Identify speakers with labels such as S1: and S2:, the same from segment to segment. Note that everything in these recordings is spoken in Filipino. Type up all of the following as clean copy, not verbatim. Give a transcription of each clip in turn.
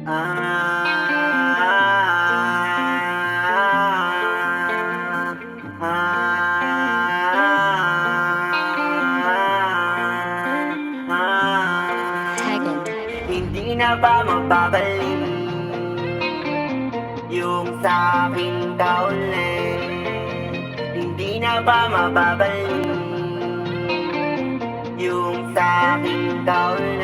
S1: Ah,
S2: Hagen.
S1: Hindi na ba mababalik yung sa'king kaulit? Hindi na ba mababalik yung sa'king kaulit?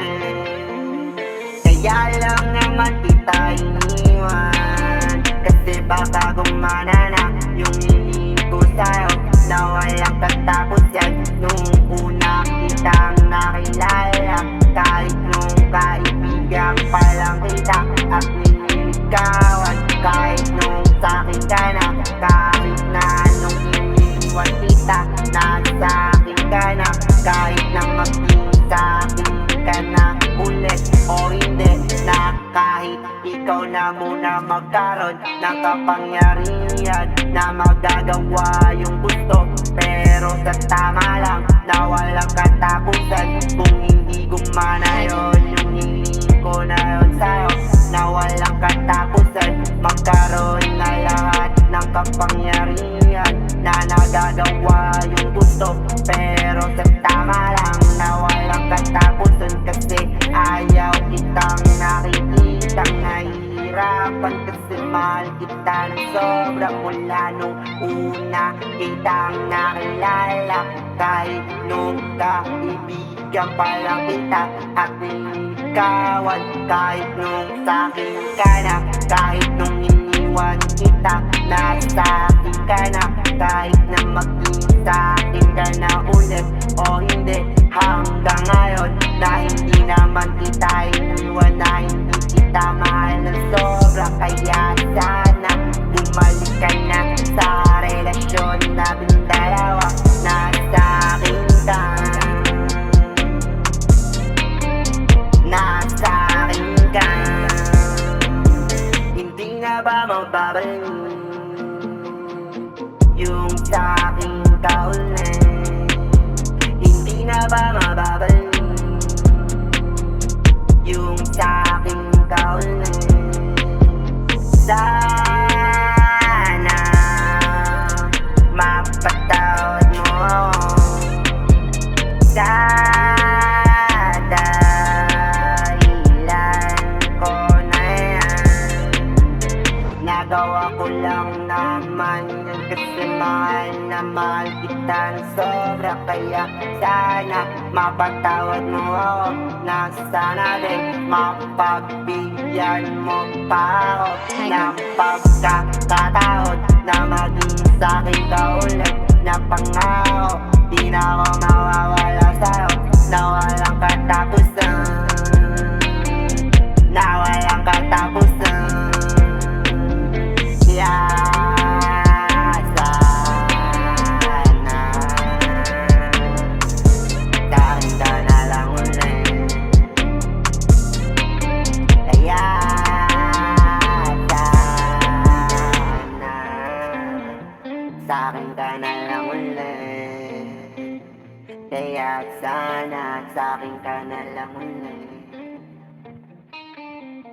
S1: Kaya lang naman kita iniwan, kasi baka gumana na yung hiling ko sa'yo na walang katapusan. Nung una kitang nakilala, kahit nung kaibigan pa lang kita at nililigawan, kahit nung sa'kin ka na, kahit na nung iniwan kita, nasa'kin ka na, kahit na maging sa'kin ka na ulit o hindi, na kahit ikaw na muna magkaroon ng kapangyarihan na magagawa yung gusto, pero sa tama lang na walang katapusan. Kung hindi gumana yun, yung hiling ko na yun sa'yo na walang katapusan, magkaroon na lahat ng kapangyarihan na nagagawa yung gusto, pero sa tama lang na walang katapusan. Kasi ayaw kitang nakikitang nahihirapan, kasi mahal kita ng sobra mula nung una kitang nakilala. Kahit nung kaibigan pa lang kita at nililigawan, kahit nung sa'kin ka na, kahit nung iniwan kita, nasa'kin ka na, kahit na maging sa'kin ka na ulit o hindi, hanggang ngayon na hindi naman kita iniwan, na hindi kita mahal ng sobra. Kaya sana bumalik ka na sa relasyon natin dalawa, na sa'kin ka, na sa'kin ka. Hindi na ba mababalik yung sa'king kaulit? Hindi na ba mababalik yung sa'king kaulit? Sana mapatawad mo ako sa dahilan ko na yan. Nagawa ko lang naman yun kasi mahal na mahal kita ng sobra. Kaya sana mapatawad mo ako, na sana din mapagbigyan mo pa ako ng pagkakataon na maging sa'kin ka ulit, na pangako di na ako mawawala sa'yo, na walang katapusan, na walang katapusan. Sa'kin ka na lang ulit. Kaya sana sa'kin ka na lang ulit.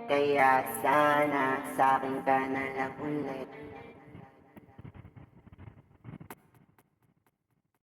S1: Kaya sana sa'kin ka na lang ulit.